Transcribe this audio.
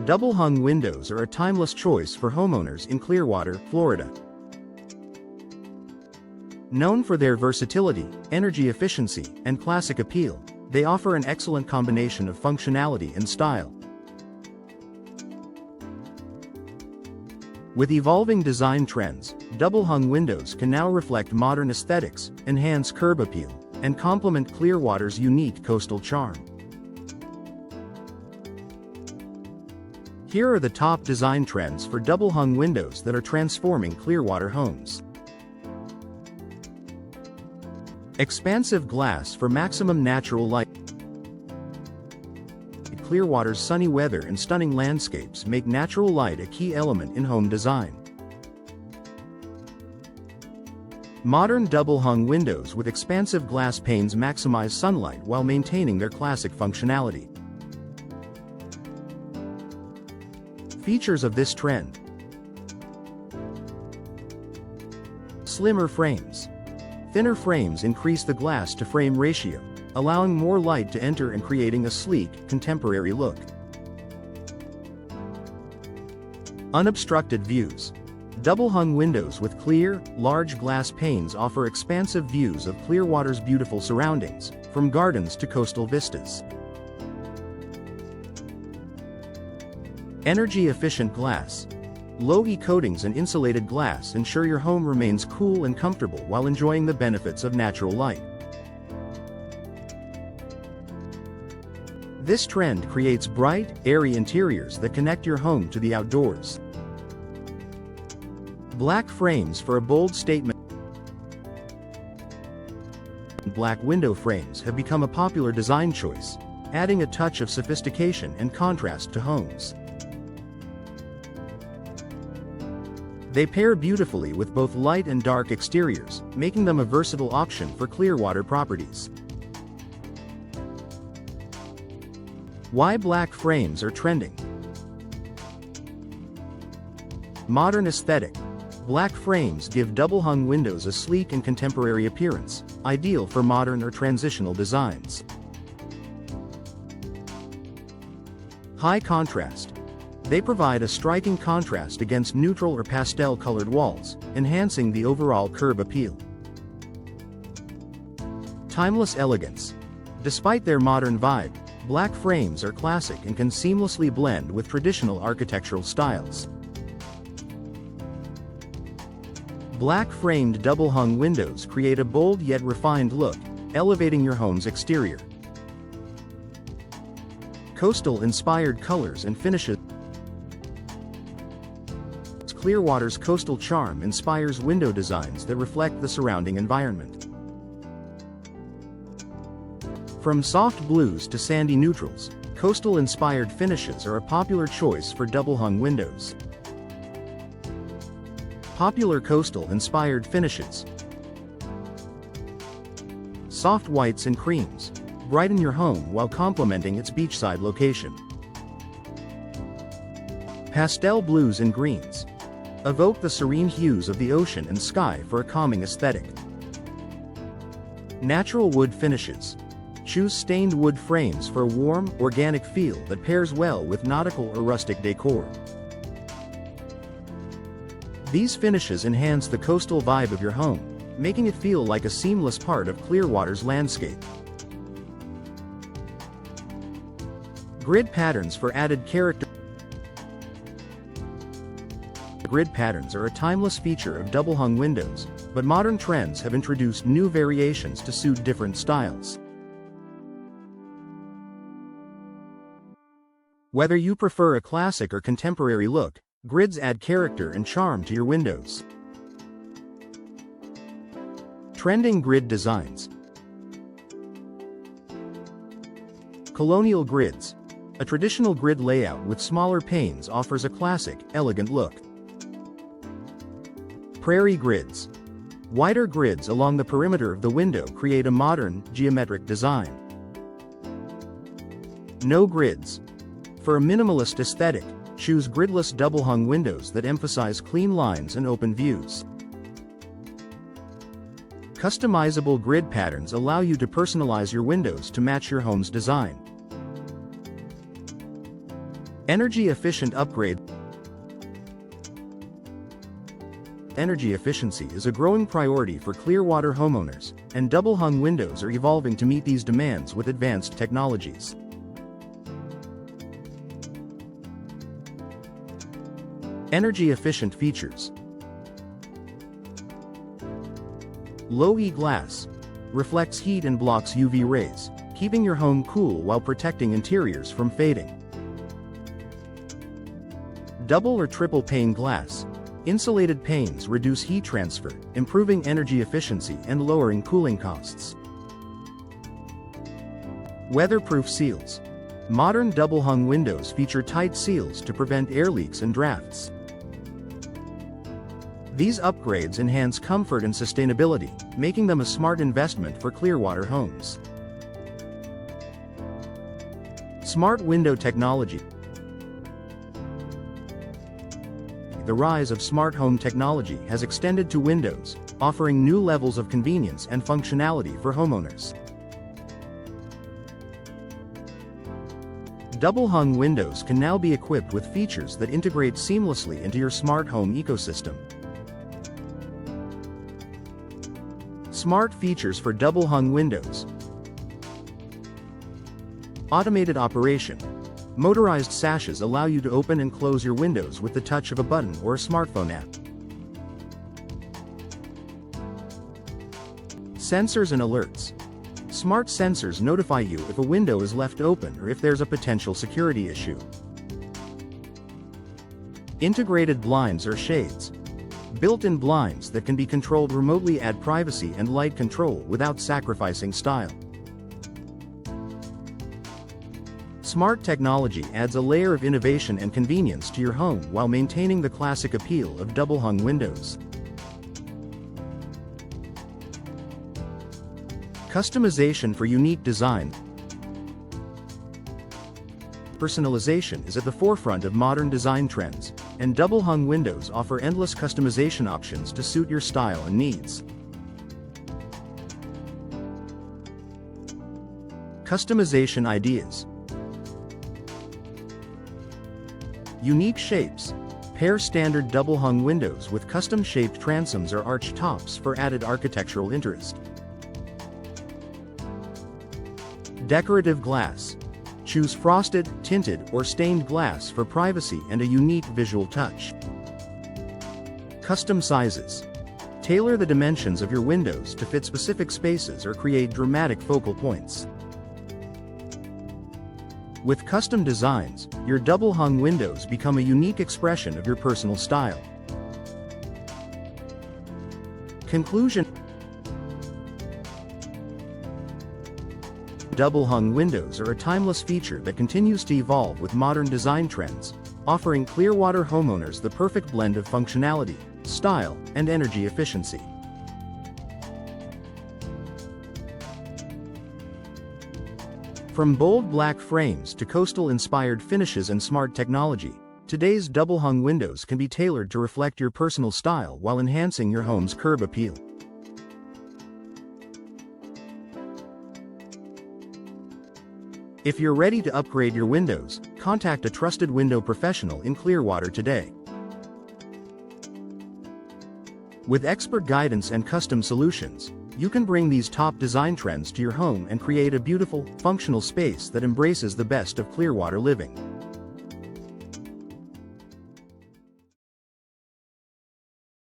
Double-hung windows are a timeless choice for homeowners in Clearwater, Florida. Known for their versatility, energy efficiency, and classic appeal, they offer an excellent combination of functionality and style. With evolving design trends, double-hung windows can now reflect modern aesthetics, enhance curb appeal, and complement Clearwater's unique coastal charm. Here are the top design trends for double-hung windows that are transforming Clearwater homes. Expansive glass for maximum natural light. Clearwater's sunny weather and stunning landscapes make natural light a key element in home design. Modern double-hung windows with expansive glass panes maximize sunlight while maintaining their classic functionality. Features of this trend: slimmer frames. Thinner frames increase the glass-to-frame ratio, allowing more light to enter and creating a sleek, contemporary look. Unobstructed views. Double-hung windows with clear, large glass panes offer expansive views of Clearwater's beautiful surroundings, from gardens to coastal vistas. Energy-efficient glass. Low-E coatings and insulated glass ensure your home remains cool and comfortable while enjoying the benefits of natural light. This trend creates bright, airy interiors that connect your home to the outdoors. Black frames for a bold statement. Black window frames have become a popular design choice, adding a touch of sophistication and contrast to homes. They pair beautifully with both light and dark exteriors, making them a versatile option for Clearwater properties. Why black frames are trending. Modern aesthetic. Black frames give double-hung windows a sleek and contemporary appearance, ideal for modern or transitional designs. High contrast. They provide a striking contrast against neutral or pastel-colored walls, enhancing the overall curb appeal. Timeless elegance. Despite their modern vibe, black frames are classic and can seamlessly blend with traditional architectural styles. Black framed double-hung windows create a bold yet refined look, elevating your home's exterior. Coastal-inspired colors and finishes. Clearwater's coastal charm inspires window designs that reflect the surrounding environment. From soft blues to sandy neutrals, coastal-inspired finishes are a popular choice for double-hung windows. Popular coastal-inspired finishes. Soft whites and creams brighten your home while complementing its beachside location. Pastel blues and greens evoke the serene hues of the ocean and sky for a calming aesthetic. Natural wood finishes. Choose stained wood frames for a warm, organic feel that pairs well with nautical or rustic decor. These finishes enhance the coastal vibe of your home, making it feel like a seamless part of Clearwater's landscape. Grid patterns for added character. Grid patterns are a timeless feature of double-hung windows, but modern trends have introduced new variations to suit different styles. Whether you prefer a classic or contemporary look, grids add character and charm to your windows. Trending grid designs. Colonial grids. A traditional grid layout with smaller panes offers a classic, elegant look. Prairie grids. Wider grids along the perimeter of the window create a modern, geometric design. No grids. For a minimalist aesthetic, choose gridless double-hung windows that emphasize clean lines and open views. Customizable grid patterns allow you to personalize your windows to match your home's design. Energy-efficient upgrade. Energy efficiency is a growing priority for Clearwater homeowners, and double-hung windows are evolving to meet these demands with advanced technologies. Energy-efficient features. Low E glass. Reflects heat and blocks UV rays, keeping your home cool while protecting interiors from fading. Double or triple pane glass. Insulated panes reduce heat transfer, improving energy efficiency and lowering cooling costs. Weatherproof seals. Modern double-hung windows feature tight seals to prevent air leaks and drafts. These upgrades enhance comfort and sustainability, making them a smart investment for Clearwater homes. Smart window technology. The rise of smart home technology has extended to windows, offering new levels of convenience and functionality for homeowners. Double-hung windows can now be equipped with features that integrate seamlessly into your smart home ecosystem. Smart features for double-hung windows. Automated operation. Motorized sashes allow you to open and close your windows with the touch of a button or a smartphone app. Sensors and alerts. Smart sensors notify you if a window is left open or if there's a potential security issue. Integrated blinds or shades. Built-in blinds that can be controlled remotely add privacy and light control without sacrificing style. Smart technology adds a layer of innovation and convenience to your home while maintaining the classic appeal of double-hung windows. Customization for unique design. Personalization is at the forefront of modern design trends, and double-hung windows offer endless customization options to suit your style and needs. Customization ideas. Unique shapes. Pair standard double-hung windows with custom-shaped transoms or arch tops for added architectural interest. Decorative glass. Choose frosted, tinted, or stained glass for privacy and a unique visual touch. Custom sizes. Tailor the dimensions of your windows to fit specific spaces or create dramatic focal points. With custom designs, your double-hung windows become a unique expression of your personal style. Conclusion. Double-hung windows are a timeless feature that continues to evolve with modern design trends, offering Clearwater homeowners the perfect blend of functionality, style, and energy efficiency. From bold black frames to coastal-inspired finishes and smart technology, today's double-hung windows can be tailored to reflect your personal style while enhancing your home's curb appeal. If you're ready to upgrade your windows, contact a trusted window professional in Clearwater today. With expert guidance and custom solutions, you can bring these top design trends to your home and create a beautiful, functional space that embraces the best of Clearwater living.